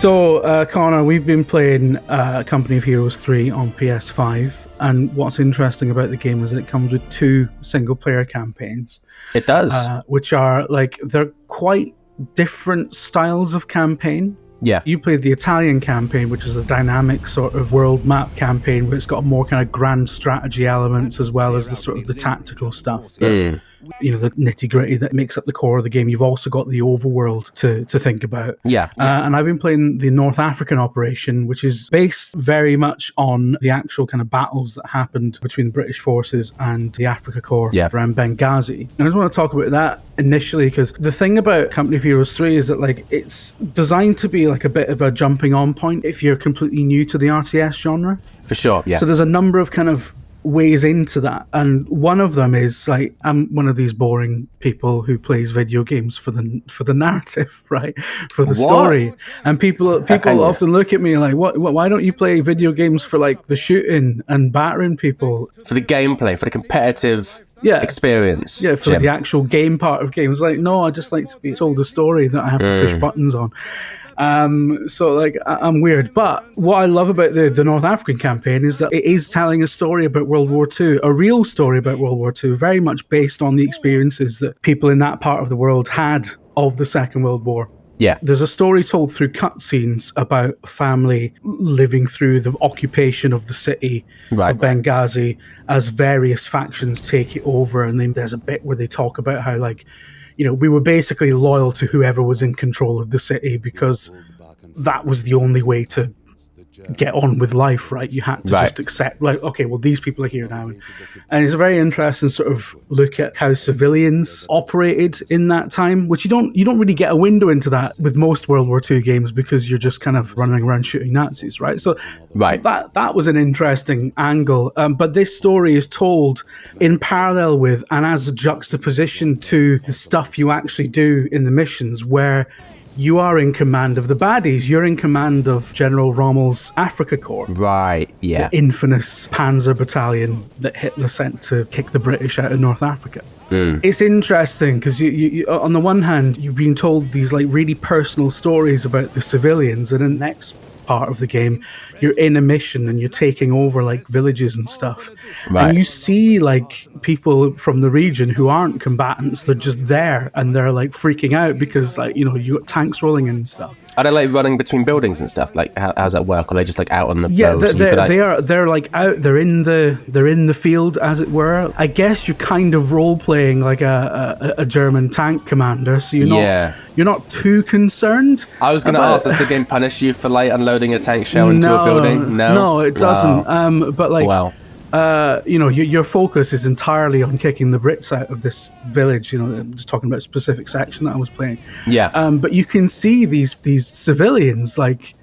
So, Connor, we've been playing Company of Heroes 3 on PS5, and what's interesting about the game is that it comes with 2 single-player campaigns. It does. Which are, like, they're quite different styles of campaign. Yeah. You played the Italian campaign, which is a dynamic sort of world map campaign where it's got more kind of grand strategy elements as well as the sort of the tactical stuff. You know, the nitty-gritty that makes up the core of the game. You've also got the overworld to think about. Yeah. And I've been playing the North African operation, which is based very much on the actual kind of battles that happened between the British forces and the Africa Corps around Benghazi. And I just want to talk about that initially, because the thing about Company of Heroes 3 is that, like, it's designed to be like a bit of a jumping on point if you're completely new to the RTS genre. For sure, yeah. So there's a number of kind of ways into that, and one of them is, like, I'm one of these boring people who plays video games for the narrative, right, for the story. And people often look at me like, why don't you play video games for, like, the shooting and battering people, for the gameplay, for the competitive experience, for the actual game part of games? Like, no, I just like to be told a story that I have to push buttons on. So, like, I'm weird, but what I love about the North African campaign is that it is telling a story about World War II, a real story about World War II, very much based on the experiences that people in that part of the world had of the Second World War. Yeah. There's a story told through cutscenes about a family living through the occupation of the city of Benghazi as various factions take it over, and then there's a bit where they talk about how, like, you know, we were basically loyal to whoever was in control of the city because that was the only way to get on with life, right? You had to just accept, like, okay, well, these people are here now. And it's a very interesting sort of look at how civilians operated in that time, which you don't really get a window into that with most World War II games because you're just kind of running around shooting Nazis, right? So that was an interesting angle. But this story is told in parallel with and as a juxtaposition to the stuff you actually do in the missions, where you are in command of the baddies. You're in command of General Rommel's Africa Corps. Right, yeah. The infamous Panzer battalion that Hitler sent to kick the British out of North Africa. It's interesting because you on the one hand, you've been told these, like, really personal stories about the civilians, and in the next part of the game, you're in a mission and you're taking over, like, villages and stuff. And you see, like, people from the region who aren't combatants, they're just there and they're, like, freaking out because, like, you know, you got tanks rolling in and stuff. Are they, like, running between buildings and stuff? Like, how's that work? Or are they just, like, out on the road? They're like out. They're in the field, as it were. I guess you're kind of role playing like a German tank commander, so you're not too concerned. I was going to ask, does the game punish you for, like, unloading a tank shell into a building? No, it doesn't. But, like, you know, your focus is entirely on kicking the Brits out of this village. You know, I'm just talking about a specific section that I was playing. Yeah. But you can see these civilians, like,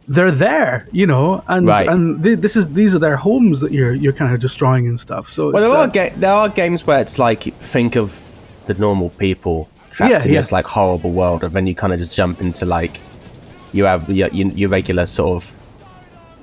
they're there, you know, and these are their homes that you're kind of destroying and stuff. So there are games where it's like, think of the normal people trapped in this, like, horrible world, and then you kind of just jump into, like, you have your regular sort of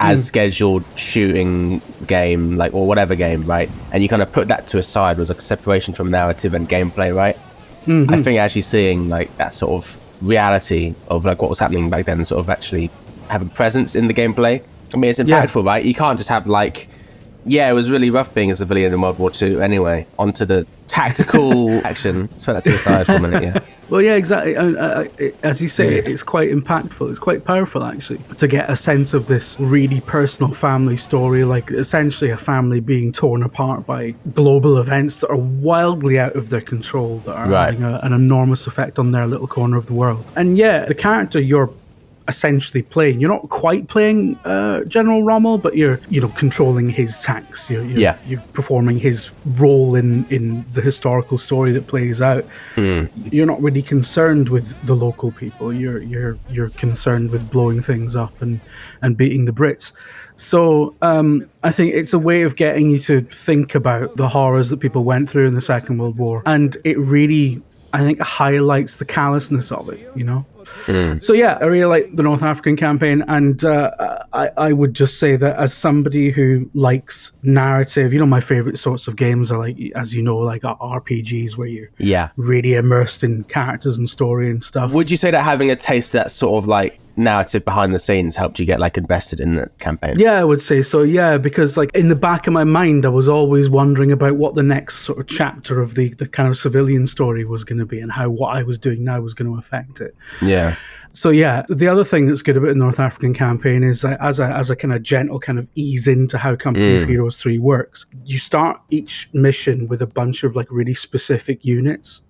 as scheduled shooting game, like, or whatever game, right? And you kind of put that to a side as, like, a separation from narrative and gameplay, right? I think actually seeing, like, that sort of reality of, like, what was happening back then, sort of actually having presence in the gameplay, I mean, it's impactful, right? You can't just have, like, it was really rough being a civilian in World War II. Anyway, onto the tactical action. Let's put that to the side for a minute, yeah. Well, yeah, exactly. As you say, it's quite impactful. It's quite powerful, actually, to get a sense of this really personal family story, like essentially a family being torn apart by global events that are wildly out of their control, that are having an enormous effect on their little corner of the world. And the character you're essentially playing, you're not quite playing General Rommel, but you're controlling his tanks. You're performing his role in the historical story that plays out. You're not really concerned with the local people. You're concerned with blowing things up and beating the Brits. So I think it's a way of getting you to think about the horrors that people went through in the Second World War, and it really, I think, highlights the callousness of it, you know? So I really like the North African campaign, and I would just say that as somebody who likes narrative, you know, my favorite sorts of games are, like, as you know, like RPGs where you're really immersed in characters and story and stuff. Would you say that having a taste of that sort of, like, narrative behind the scenes helped you get like invested in the campaign? Yeah, I would say so. Yeah, because like in the back of my mind, I was always wondering about what the next sort of chapter of the kind of civilian story was going to be, and how what I was doing now was going to affect it. Yeah. So yeah, the other thing that's good about the North African campaign is as a kind of gentle kind of ease into how Company of Heroes 3 works. You start each mission with a bunch of like really specific units.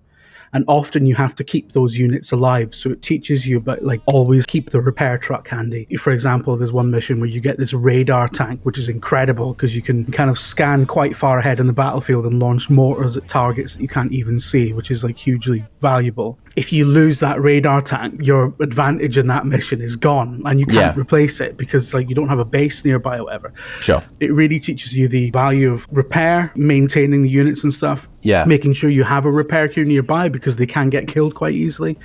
And often you have to keep those units alive. So it teaches you about like always keep the repair truck handy. For example, there's one mission where you get this radar tank, which is incredible because you can kind of scan quite far ahead in the battlefield and launch mortars at targets that you can't even see, which is like hugely valuable. If you lose that radar tank, your advantage in that mission is gone and you can't replace it because like you don't have a base nearby or whatever. Sure. It really teaches you the value of repair, maintaining the units and stuff. Yeah. Making sure you have a repair queue nearby because they can get killed quite easily.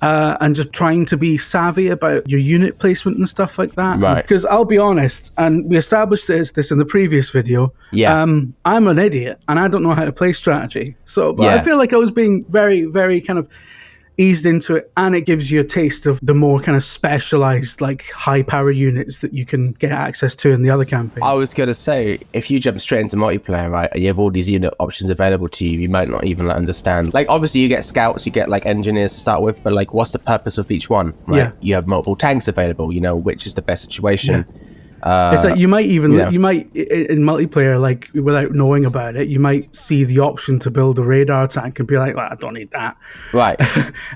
And just trying to be savvy about your unit placement and stuff like that. Right. Because I'll be honest, and we established this in the previous video, I'm an idiot and I don't know how to play strategy. So but I feel like I was being very, very kind of eased into it, and it gives you a taste of the more kind of specialized, like high power units that you can get access to in the other campaign. I was going to say, if you jump straight into multiplayer, right, and you have all these unit options available to you, you might not even understand. Like, obviously, you get scouts, you get like engineers to start with, but like, what's the purpose of each one? Right? Yeah. You have multiple tanks available, you know, which is the best situation. Yeah. It's like you might even you might in multiplayer, like without knowing about it, you might see the option to build a radar tank and be like, well, I don't need that, right?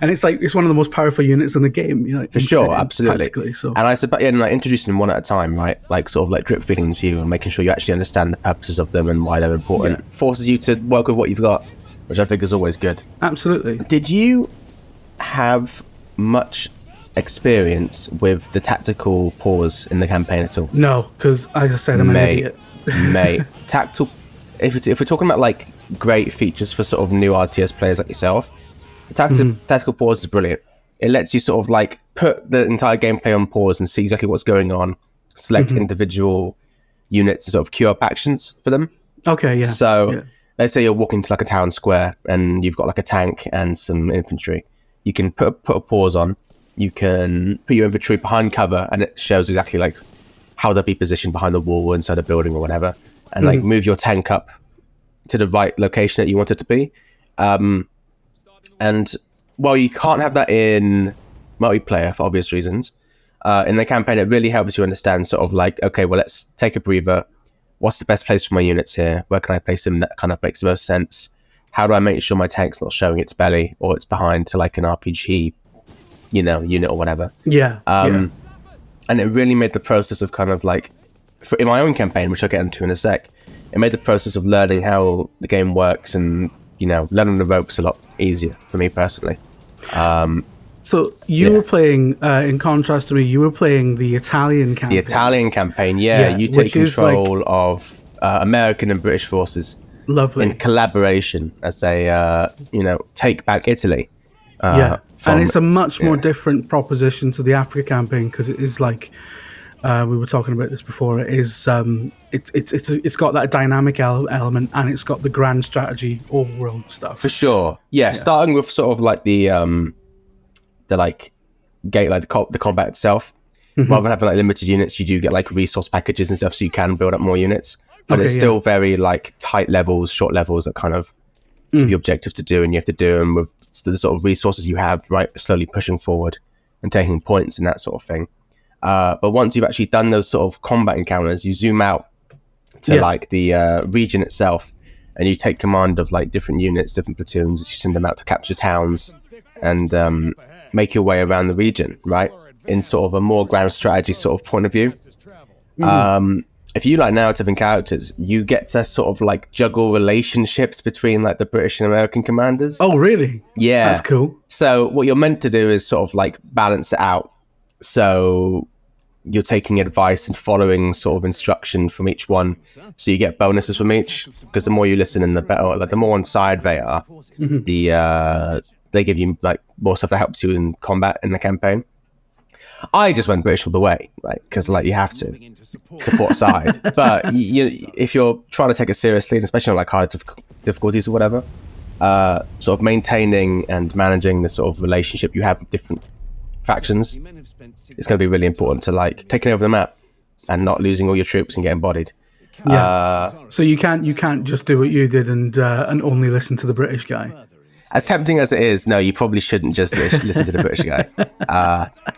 And it's like it's one of the most powerful units in the game, you know, for sure, absolutely. So. And I suppose, like introducing them one at a time, right? Like sort of like drip feeding to you and making sure you actually understand the purposes of them and why they're important. Forces you to work with what you've got, which I think is always good. Absolutely. Did you have much experience with the tactical pause in the campaign at all? No, because as I said, I'm an idiot. Mate, tactical. If we're talking about like great features for sort of new RTS players like yourself, the tactical pause is brilliant. It lets you sort of like put the entire gameplay on pause and see exactly what's going on. Select individual units to sort of queue up actions for them. Okay, yeah. So let's say you're walking to like a town square and you've got like a tank and some infantry. You can put a pause on. You can put your infantry behind cover and it shows exactly like how they'll be positioned behind the wall, inside a building or whatever, and like move your tank up to the right location that you want it to be. And while you can't have that in multiplayer for obvious reasons, in the campaign it really helps you understand sort of like, okay, well, let's take a breather. What's the best place for my units here? Where can I place them that kind of makes the most sense? How do I make sure my tank's not showing its belly or it's behind to like an RPG, you know, unit or whatever. And it really made the process of kind of like, in my own campaign, which I'll get into in a sec, it made the process of learning how the game works and, you know, learning the ropes a lot easier for me personally. So you were playing, in contrast to me, you were playing the Italian campaign. The Italian campaign, you take control like, of American and British forces. Lovely. In collaboration as they, you know, take back Italy. And it's a much more different proposition to the Africa campaign because it is like we were talking about this before. It is it's got that dynamic element and it's got the grand strategy overworld stuff for sure. Starting with sort of like the like gate, like the combat itself. Rather than having like limited units, you do get like resource packages and stuff, so you can build up more units. But it's still very like tight levels, short levels that kind of give you objectives to do, and you have to do them with the sort of resources you have, right? Slowly pushing forward and taking points and that sort of thing. But once you've actually done those sort of combat encounters, you zoom out to like the region itself, and you take command of like different units, different platoons, as you send them out to capture towns and make your way around the region, right? In sort of a more grand strategy sort of point of view. If you like narrative and characters, you get to sort of like juggle relationships between like the British and American commanders. Oh, really? Yeah. That's cool. So what you're meant to do is sort of like balance it out. So you're taking advice and following sort of instruction from each one. So you get bonuses from each, because the more you listen and the better, like the more on side they are, they give you like more stuff that helps you in combat in the campaign. I just went British all the way, right? Because like you have to support side. But if you're trying to take it seriously, and especially on like hard difficulties or whatever, sort of maintaining and managing the sort of relationship you have with different factions, it's going to be really important to like taking over the map and not losing all your troops and getting bodied. So you can't just do what you did and only listen to the British guy. As tempting as it is, no, you probably shouldn't just listen to the British guy.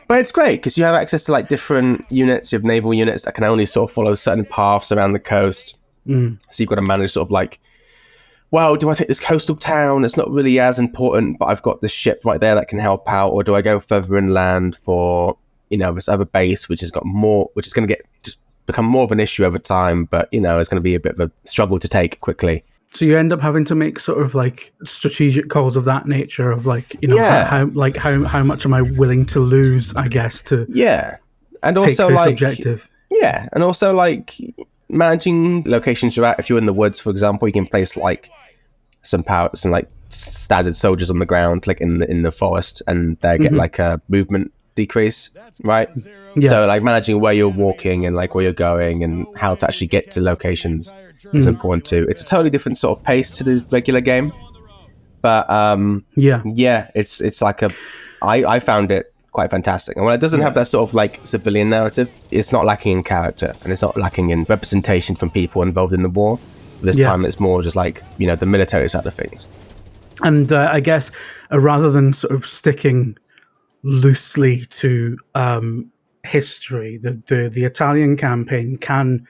But it's great because you have access to like different units. You have naval units that can only sort of follow certain paths around the coast. So you've got to manage sort of like, well, do I take this coastal town? It's not really as important, but I've got this ship right there that can help out. Or do I go further inland for, this other base, which is going to become more of an issue over time, but, it's going to be a bit of a struggle to take quickly. So you end up having to make sort of like strategic calls of that nature of like, how much am I willing to lose, I guess, to and take also this like objective. Yeah, and also like managing locations you're at. If you're in the woods, for example, you can place like some like standard soldiers on the ground, like in the forest, and they get like a movement decrease, right? Yeah. So like managing where you're walking and like where you're going and how to actually get to locations is important too. It's a totally different sort of pace to the regular game, but it's like I found it quite fantastic. And when it doesn't have that sort of like civilian narrative, it's not lacking in character and it's not lacking in representation from people involved in the war. This time it's more just like the military side of things. And I guess rather than sort of sticking loosely to history, the Italian campaign can,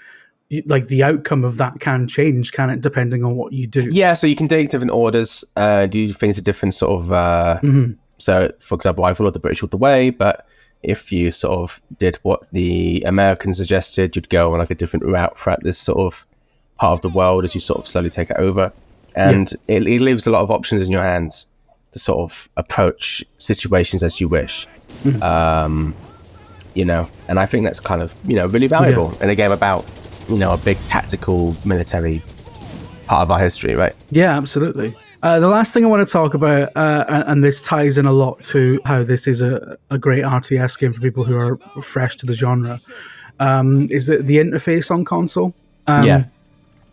like, the outcome of that can change, can it, depending on what you do? Yeah, so you can take different orders, do things at different sort of so for example, I followed the British all the way, but if you sort of did what the Americans suggested, you'd go on like a different route throughout this sort of part of the world as you sort of slowly take it over, and it leaves a lot of options in your hands to sort of approach situations as you wish. And I think that's kind of really valuable in a game about a big tactical military part of our history, right? Yeah, absolutely. The last thing I want to talk about, and this ties in a lot to how this is a great RTS game for people who are fresh to the genre, is that the interface on console.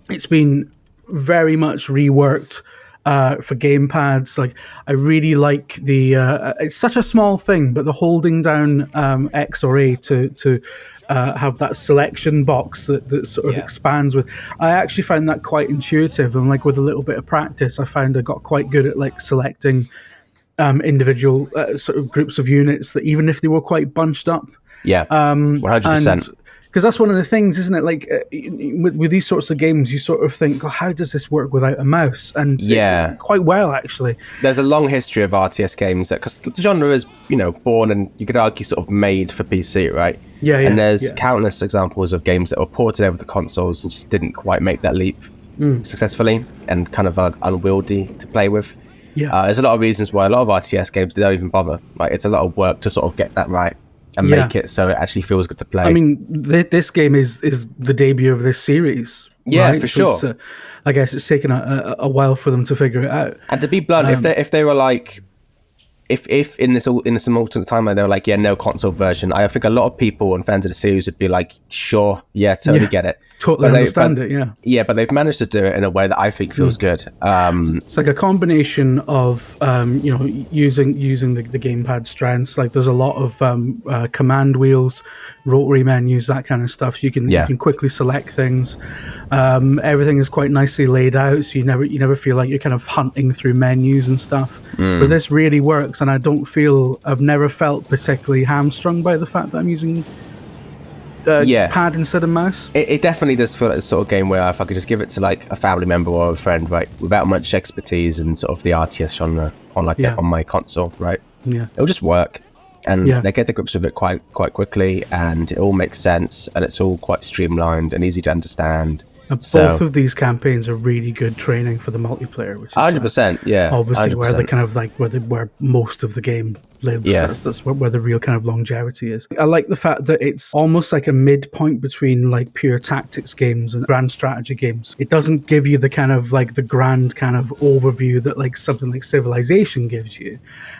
It's been very much reworked for gamepads. Like, I really like the it's such a small thing, but the holding down X or A to have that selection box that sort of expands with, I actually found that quite intuitive, and like with a little bit of practice I found I got quite good at like selecting individual sort of groups of units, that even if they were quite bunched up. 100%. Because that's one of the things, isn't it? Like with these sorts of games, you sort of think, oh, how does this work without a mouse? And quite well, actually. There's a long history of RTS games because the genre is, born and you could argue sort of made for PC, right? And there's countless examples of games that were ported over the consoles and just didn't quite make that leap successfully and kind of unwieldy to play with. There's a lot of reasons why a lot of RTS games, they don't even bother. Like, it's a lot of work to sort of get that right and make it so it actually feels good to play. I mean, this game is the debut of this series. Yeah, for sure. So I guess it's taken a while for them to figure it out. And to be blunt, if they were like, if in this alternate timeline they were like, no console version, I think a lot of people and fans of the series would be like, sure, totally get it. Totally understand it, Yeah, but they've managed to do it in a way that I think feels good. It's like a combination of, using the gamepad strengths. Like, there's a lot of command wheels, rotary menus, that kind of stuff. So you can quickly select things. Everything is quite nicely laid out, so you never feel like you're kind of hunting through menus and stuff. But this really works, and I've never felt particularly hamstrung by the fact that I'm using pad instead of mouse. It definitely does feel like the sort of game where if I could just give it to like a family member or a friend, right, without much expertise in sort of the RTS genre on my console, right, it'll just work, and they get the grips of it quite quickly, and it all makes sense, and it's all quite streamlined and easy to understand. Both of these campaigns are really good training for the multiplayer, which is 100%. Obviously 100%. where they kind of like where most of the game lives. That's where the real kind of longevity is. I like the fact that it's almost like a midpoint between like pure tactics games and grand strategy games. It doesn't give you the kind of like the grand kind of overview that like something like Civilization gives you,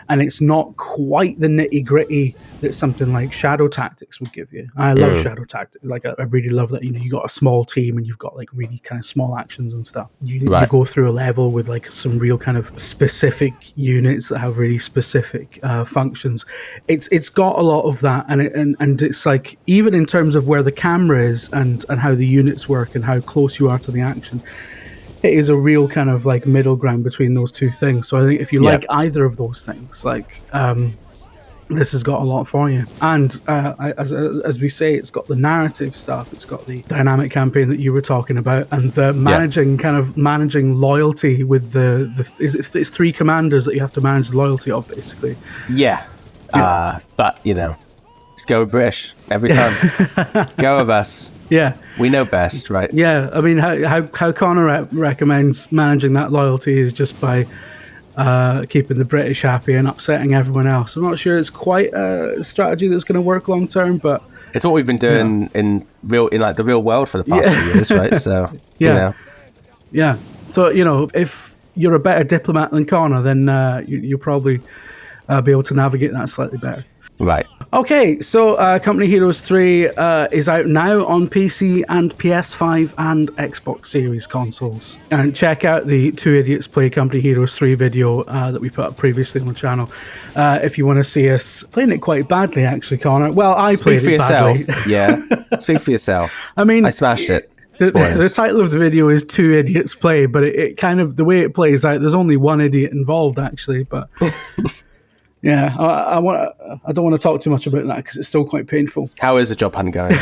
and it's not quite the nitty gritty that something like Shadow Tactics would give you. I love Shadow Tactics. Like, I really love that you got a small team and you've got like really kind of small actions and stuff. You go through a level with like some real kind of specific units that have really specific functions. It's got a lot of that, and it's like, even in terms of where the camera is and how the units work and how close you are to the action, it is a real kind of like middle ground between those two things. So I think if you like either of those things, like this has got a lot for you. And as we say, it's got the narrative stuff, it's got the dynamic campaign that you were talking about, and managing loyalty with it's 3 commanders that you have to manage the loyalty of, basically. But just go with British every time. Go with us. Yeah, we know best, right? Yeah, I mean, how Connor recommends managing that loyalty is just by keeping the British happy and upsetting everyone else. I'm not sure it's quite a strategy that's going to work long term, but it's what we've been doing in like the real world for the past few years, right? So yeah. So if you're a better diplomat than Connor, then you'll probably be able to navigate that slightly better. Right. Okay, so Company Heroes 3 is out now on PC and PS5 and Xbox Series consoles. And check out the 2 Idiots Play Company Heroes 3 video that we put up previously on the channel if you want to see us playing it quite badly, actually, Connor. Well, I played it badly. Yeah, speak for yourself. I mean, I smashed it. The title of the video is 2 Idiots Play, but it kind of, the way it plays out, there's only one idiot involved, actually, but... Yeah, I don't want to talk too much about that because it's still quite painful. How is the job hunt going?